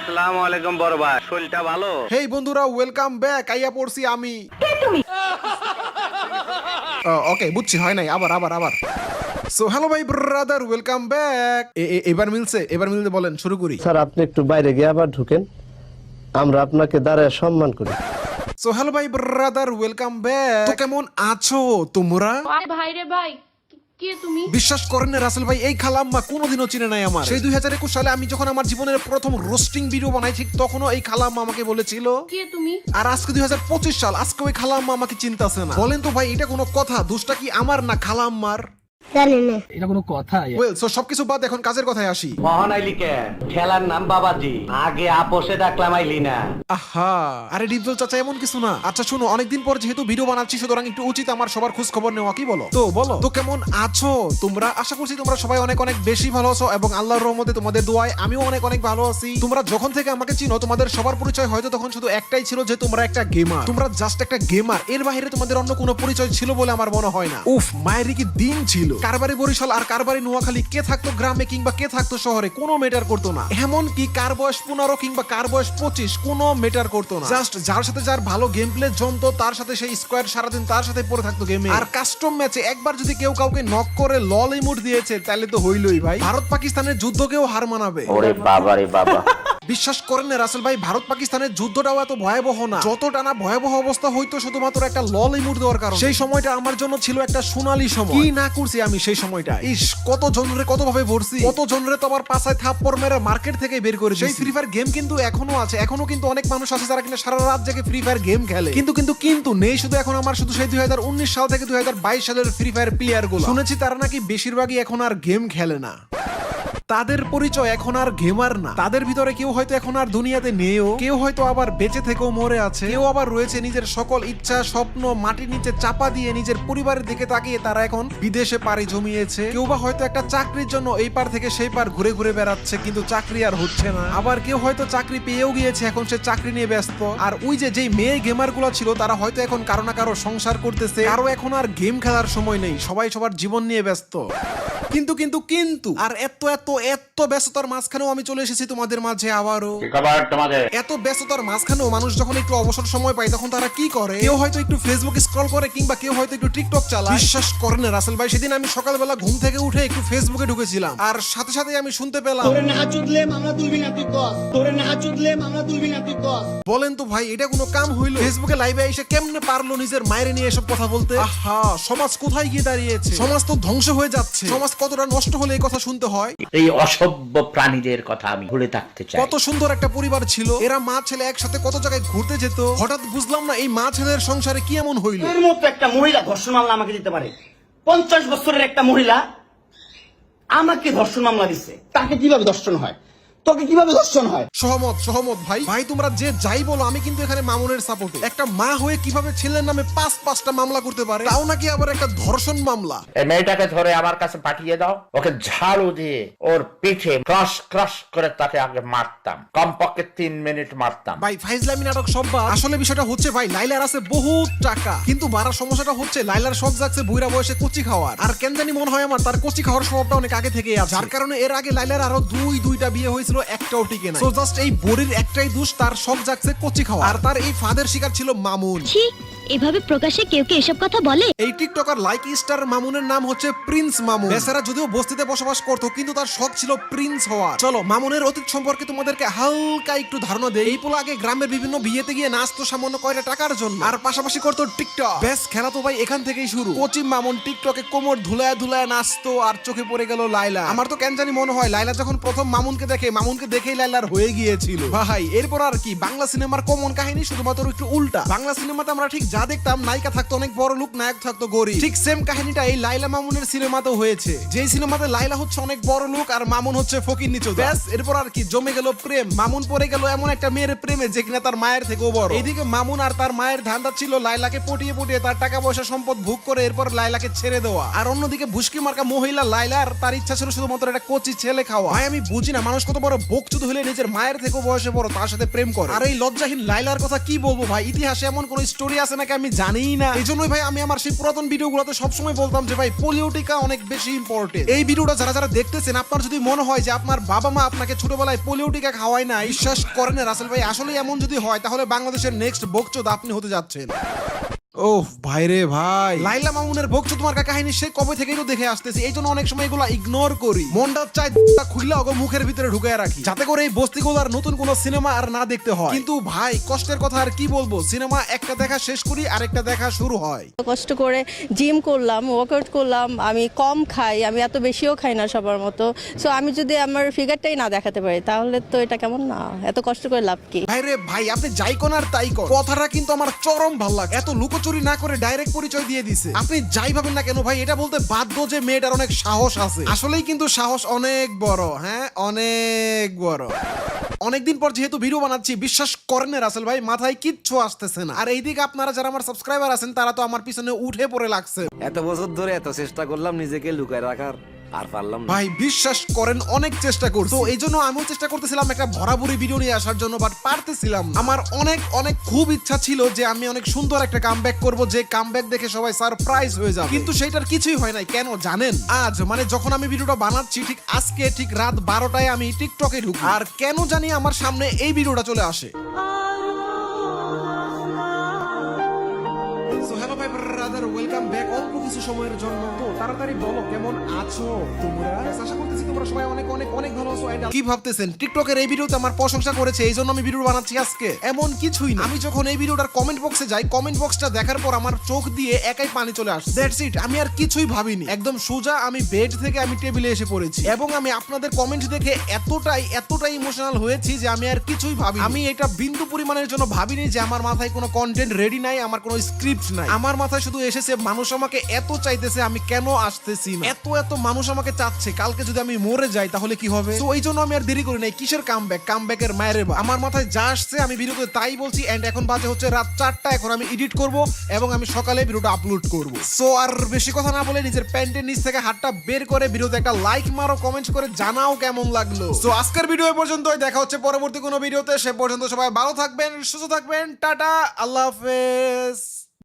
আসসালামু আলাইকুম বড় ভাই, শরীরটা ভালো? হেই বন্ধুরা, ওয়েলকাম ব্যাক। আইয়া পড়ছি আমি। ওকে, বুঝছি, হয় নাই, আবার আবার আবার। সো হ্যালো ভাই ব্রাদার, ওয়েলকাম ব্যাক। এবার মিলছে, এবার মিলতে বলেন, শুরু করি। স্যার আপনি একটু বাইরে গিয়ে আবার ঢুকেন, আমরা আপনাকে দাঁড়ায় সম্মান করি। সো হ্যালো ভাই ব্রাদার, ওয়েলকাম ব্যাক। তো কেমন আছো তোমরা? ভাই রে ভাই, কে তুমি? বিশ্বাস করেন না রাসেল ভাই, এই খালাম্মা কোনোদিনও চিনে নাই আমার। সেই 2021 সালে আমি যখন আমার জীবনের প্রথম রোস্টিং ভিডিও বানাই, ঠিক তখনও এই খালাম্মা আমাকে বলেছিল কে তুমি? আর আজকে 2025 সাল, আজকে ওই খালাম্মা আমাকে চিন্তাছে না। বলেন তো ভাই, এটা কোনো কথা? দোষটা কি আমার না খালাম্মার? এটা কোনো কথা? ওয়েল, সো সবকিছু বাদ, এখন কাজের কথায় আসি। মহান আইলি কেন? খেলার নাম বাবাজি, আগে আপোষে ডাকলাম আইলি না। আহা, আরে ডিপজল চাচা, এমন কিছু না। আচ্ছা শুনো, অনেকদিন পর যেহেতু ভিডিও বানাচ্ছি, সুতরাং একটু উচিত আমার সবার খোঁজ খবর নেওয়া, কি বলো? তো বলো তো, কেমন আছো তোমরা? আশা করছি তোমরা সবাই অনেক অনেক বেশি ভালো আছো, এবং আল্লাহর রহমতে তোমাদের দোয়ায় আমিও অনেক অনেক ভালো আছি। তোমরা যখন থেকে আমাকে চিনো, তোমাদের সবার পরিচয় হয়তো তখন শুধু একটাই ছিল, যে তোমরা একটা গেমার। তোমরা জাস্ট একটা গেমার, এর বাইরে তোমাদের অন্য কোনো পরিচয় ছিল বলে আমার মনে হয় না। উফ, মায়েরই কি দিন ছিল। কারবারি বরিশাল আর কারবারি নোয়াখালী, কে থাকতো গ্রামে কিংবা কে থাকতো শহরে, কোনো ম্যাটার করতো না। এমন কি কার বয়স 15 কিংবা কার বয়স 25, কোনো ম্যাটার করতো না। জাস্ট যার সাথে যার ভালো গেম প্লে জমতো, তার সাথে সেই স্কোয়াড সারাদিন তার সাথে পড়ে থাকতো গেমে। আর কাস্টম ম্যাচে একবার যদি কেউ কাউকে নক করে লল ইমোট দিয়েছে, তাহলে তো হইলই ভাই, ভারত পাকিস্তানের যুদ্ধকেও হার মানাবে। ওরে বাবা রে বাবা। বিশ্বাস করেন না রাসেল ভাই, ভারত পাকিস্তানের যুদ্ধটাও এত ভয়াবহ না যতটা না ভয়াবহ অবস্থা হইতো শুধুমাত্র একটা লল ইমোট দেওয়ার কারণে। সেই সময়টা আমার জন্য ছিল একটা সোনালী সময়। কি না করছি আমি সেই সময়টা! ইস, কত জনরে কত ভাবে ভরছি, কত জনরে তো আবার পাছায় থাপ্পড় মেরে মার্কেট থেকে বের করে। সেই ফ্রি ফায়ার গেম কিন্তু এখনো আছে, এখনো কিন্তু অনেক মানুষ আছে যারা কিনা সারা রাত জেগে ফ্রি ফায়ার গেম খেলে। কিন্তু নেই শুধু এখন আমার, শুধু সেই 2019 সাল থেকে 2022 সালের ফ্রি ফায়ার প্লেয়ার গুলো। শুনেছি তারা নাকি বেশিরভাগই এখন আর গেম খেলে না, তাদের পরিচয় এখন আর গেমার না। তাদের ভিতরে কেউ হয়তো এখন আর দুনিয়াতে নেও, কেউ হয়তো আবার বেঁচে থেকেও মরে আছে, কেউ আবার রয়েছে নিজের সকল ইচ্ছা স্বপ্ন মাটির নিচে চাপা দিয়ে নিজের পরিবারের দিকে তাকিয়ে তারা এখন বিদেশে পাড়ি জমিয়েছে। কেউ বা হয়তো একটা চাকরির জন্য এই পার থেকে সেই পার ঘুরে ঘুরে বেড়াচ্ছে, কিন্তু চাকরি আর হচ্ছে না। আবার কেউ হয়তো চাকরি পেয়েও গিয়েছে, এখন সে চাকরি নিয়ে ব্যস্ত। আর ওই যেই মেয়ে গেমার গুলো ছিল, তারা হয়তো এখন কারো না কারো সংসার করতেছে, কারো এখন আর গেম খেলার সময় নেই, সবাই সবার জীবন নিয়ে ব্যস্ত। কিন্তু আর এত ব্যস্ততার মাঝখানেও আমি চলে এসেছি তোমাদের মাঝে আবারও। এত ব্যস্ততার মাঝখানেও মানুষ যখন একটু অবসর সময় পায়, তখন তারা কি করে? কেউ হয়তো একটু ফেসবুক স্ক্রল করে, কিংবা কেউ হয়তো একটু টিকটক চালায়। বিশ্বাস করেন না রাসেল ভাই, সেদিন আমি সকালবেলা ঘুম থেকে উঠে একটু ফেসবুকে ঢুকেছিলাম, আর সাথে সাথে আমি শুনতে পেলাম, বলেন তো ভাই, এটা কোনো কাম হইলো? ফেসবুকে লাইভে এসে কেমনে পারলো নিজের মায়ের নিয়ে এসব কথা বলতে? আহা, সমাজ কোথায় গিয়ে দাঁড়িয়েছে? সমাজ তো ধ্বংস হয়ে যাচ্ছে। সমাজ কতটা নষ্ট হলে এই কথা শুনতে হয়? এই অসভ্য প্রাণীদের কথা আমি ভুলে থাকতে চাই। কত সুন্দর একটা পরিবার ছিল, এরা মা ছেলে একসাথে কত জায়গায় ঘুরতে যেত। হঠাৎ বুঝলাম না এই মা ছেলের সংসারে কি এমন হইল। এর মতো একটা মহিলা ধর্ষণ মামলা আমাকে দিতে পারে? 50 বছরের একটা মহিলা আমাকে ধর্ষণ মামলা দিচ্ছে। তাকে কিভাবে ধর্ষণ হয়? তোকে কিভাবে ধর্ষণ হয়? সহমত ভাই তোমরা যে যাই বলো, আমি কিন্তু এখানে মামুনের সাপোর্টে। একটা মা হয়ে কিভাবে ছেলের নামে 5-5টা মামলা করতে পারে, তাও নাকি আবার একটা ধর্ষণ মামলা? এই মেয়েটাকে ধরে আমার কাছে পাঠিয়ে দাও, ওকে ঝাড়ু দিয়ে ওর পিঠে ক্রাশ করে তাকে আগে মারতাম, কমপক্ষে 3 মিনিট মারতাম। ভাই ফাইজলামি নাটক সব বাদ। আসলে বিষয়টা হচ্ছে ভাই, লাইলার আছে বহুত টাকা, কিন্তু মারার সমস্যাটা হচ্ছে লাইলার শখ জাগছে বুইরা বয়সে কচি খাওয়ার। আর কেন জানি মনে হয় আমার তার কচি খাওয়ার স্বভাবটা অনেক আগে থেকেই আছে, যার কারণে এর আগে লাইলার আরো দুইটা বিয়ে হয়েছিল, একটাও টিকে না। সো জাস্ট এই বড়ির একটাই দোষ, তার শখ জাগছে কচি খাওয়া। আর তার এই ফাদের শিকার ছিল মামুন। এভাবে প্রকাশ্যে কেউ কে এসব কথা বলে? এই টিকটকার লাইক স্টার মামুনের নাম হচ্ছে প্রিন্স মামুন। বেচারা যদিও বস্তিতে বসবাস করতো, কিন্তু তার শখ ছিল প্রিন্স হওয়ার। চলো মামুনের অতীত সম্পর্কে তোমাদেরকে হালকা একটু ধারণা দেই। এই পোলা আগে গ্রামের বিভিন্ন বিয়েতে গিয়ে নাচতো সামান্য কয়টা টাকার জন্য, আর পাশাপাশি করতো টিকটক। বেশ, খেলা তো ভাই এখান থেকেই শুরু। কোচি মামুন টিকটকে কোমর ধুলায় নাচতো, আর চোখে পড়ে গেল লাইলা। আমার তো কেন জানি মনে হয় লাইলা যখন প্রথম মামুনকে দেখেই লাইলার হয়ে গিয়েছিল ভাই। এরপর আর কি, বাংলা সিনেমার কমন কাহিনী, শুধুমাত্র একটু উল্টা। বাংলা সিনেমাতে আমরা ঠিক যা দেখতাম, নায়িকা থাকতো অনেক বড় লোক, নায়ক থাকতো গরিব, ঠিক সেম কাহিনীটা এই লাইলা মামুনের সিনেমাতেও হয়েছে। যেই সিনেমাতে লাইলা হচ্ছে অনেক বড় লোক আর মামুন হচ্ছে ফকির নিচু। ব্যাস, এরপর আর কি, জমে গেল প্রেম। মামুন পড়ে গেল এমন একটা মেয়ের প্রেমে যে কিনা তার মায়ের থেকেও বড়। এইদিকে মামুন আর তার মায়ের ধান্দা ছিল লাইলাকে পটিয়ে তার টাকা পয়সা সম্পদ ভোগ করে এরপর লাইলাকে ছেড়ে দেওয়া। আর অন্যদিকে ভুস্কি মার্কা মহিলা লাইলার, তার ইচ্ছা ছিল শুধুমাত্র একটা কোচি ছেলে খাওয়া। ভাই আমি বুঝি না, মানুষ কত বড় বকচুদ হলে নিজের মায়ের থেকেও বয়সে বড় তার সাথে প্রেম করে। আর এই লজ্জাহীন লাইলার কথা কি বলবো ভাই, ইতিহাসে এমন কোন স্টোরি আছে নাকি নাকি আমি জানিই না। এই জন্যই ভাই আমি আমার সেই পুরাতন ভিডিওগুলোতে সবসময় বলতাম যে ভাই পোলিও টিকা অনেক বেশি ইম্পর্টেন্ট। এই ভিডিওটা যারা যারা দেখতেছেন, আপনার যদি মনে হয় যে আপনার বাবা মা আপনাকে ছোটবেলায় পোলিও টিকা খাওয়ায় না, বিশ্বাস করেন রাসেল ভাই, আসলে এমন যদি হয় তাহলে বাংলাদেশের নেক্সট বকচোদ আপনি হতে যাচ্ছেন। ওহ ভাইরে ভাই, লাইলা মামুনের বকচোদ মার্কা কাহিনী সে কবে থেকেই তো দেখে আসতেছি, এই জন্য অনেক সময় এগুলো ইগনোর করি। মনটা চাই খুললে ওগো মুখের ভিতরে ঢুকায় রাখি, যাতে করে এই বস্তিগুলোর নতুন কোনো সিনেমা আর না দেখতে হয়। কিন্তু ভাই কষ্টের কথা আর কি বলবো, সিনেমা একটা দেখা শেষ করি আরেকটা দেখা শুরু হয়। কষ্ট করে জিম করলাম, ওয়ার্কআউট করলাম, আমি কম খাই, আমি এত বেশিও খাই না সবার মতো। সো আমি যদি আমার ফিগারটাই না দেখাতে পারি তাহলে তো এটা কেমন না, এত কষ্ট করে লাভ কি? ভাইরে ভাই, আপনি যাই কোন আর তাই কোন, কথাটা কিন্তু আমার চরম ভাল লাগে। এত লুকোচুরি না করে ডাইরেক্ট পরিচয় দিয়ে দিছে। আপনি যাই ভাবেন না কেন ভাই, এটা বলতে বাধ্য যে মেয়েটার অনেক সাহস আছে। আসলেই কিন্তু সাহস অনেক বড়, হ্যাঁ অনেক বড়। অনেকদিন পর যেহেতু ভিডিও বানাচ্ছি, বিশ্বাস করেন না রাসেল ভাই, মাথায় কিচ্ছু আসতেছে না। আর এইদিকে আপনারা যারা আমার সাবস্ক্রাইবার আছেন তারা তো আমার পিছনে উঠে পড়ে লাগছে। এত বছর ধরে এত চেষ্টা করলাম নিজেকে লুকায় রাখার, আর পারলাম না। ভাই বিশ্বাস করেন অনেক চেষ্টা করছি, তো এই জন্য আমিও চেষ্টা করতেছিলাম একটা ভরাভরি ভিডিও নিয়ে আসার জন্য, বাট পারতেছিলাম না। আমার অনেক অনেক খুব ইচ্ছা ছিল যে আমি অনেক সুন্দর একটা কামব্যাক করব, যে কামব্যাক দেখে সবাই সারপ্রাইজ হয়ে যাবে, কিন্তু সেটার কিছুই হয় নাই। কেন জানেন? আজ মানে যখন আমি ভিডিওটা বানাচ্ছি ঠিক আজকে ঠিক রাত 12টায় আমি টিকটকে ঢুকি, আর কেন জানি আমার সামনে এই ভিডিওটা চলে আসে। সো হ্যালো ভাই ব্রাদার, ওয়েলকাম ব্যাক। অল্প কিছু সময়ের জন্য তো তাড়াতাড়ি বলো কেমন আছো তোমরা? আশা করতেছি তোমরা সবাই অনেক অনেক অনেক ভালো আছো। কি ভাবতেছেন টিকটকের এই ভিডিওতে আমার প্রশংসা করেছে এই জন্য আমি ভিডিও বানাচ্ছি আজকে? এমন কিছুই না। আমি যখন এই ভিডিওটার কমেন্ট বক্সে যাই, কমেন্ট বক্সটা দেখার পর আমার চোখ দিয়ে একাই পানি চলে আসে। দ্যাটস ইট, আমি আর কিছুই ভাবিনি। একদম সোজা আমি বেড থেকে আমি টেবিলে এসে পড়েছি, এবং আমি আপনাদের কমেন্ট দেখে এতটাই ইমোশনাল হয়েছি যে আমি আর কিছুই ভাবি। আমি এটা বিন্দু পরিমাণের জন্য ভাবিনি যে আমার মাথায় কোনো কন্টেন্ট রেডি নাই, আমার কোনো স্ক্রিপ্ট নাই। আমার মাথায় শুধু এসেছে মানুষ আমাকে এত চাইতেছে, আমি কেন আসতেছি না। এত মানুষ আমাকে চাচ্ছে, কালকে যদি আমি মরে যাই তাহলে কি হবে? তো এই জন্য আমি আর দেরি করি নাই। কিসের কামব্যাকের মায়ের বা, আমার মাথায় যা আসছে আমি ভিডিওতে তাই বলছি। এন্ড এখন বাজে হচ্ছে রাত 4টা, এখন আমি এডিট করব এবং আমি সকালে ভিডিওটা আপলোড করব। সো আর বেশি কথা না বলে নিজের প্যান্টের নিচ থেকে হাতটা বের করে ভিডিওতে একটা লাইক মারো, কমেন্ট করে জানাও কেমন লাগলো। সো আজকের ভিডিও এই পর্যন্তই, দেখা হচ্ছে পরবর্তী কোনো ভিডিওতে। সে পর্যন্ত সবাই ভালো থাকবেন, সুস্থ থাকবেন, টাটা, আল্লাহ হাফেজ।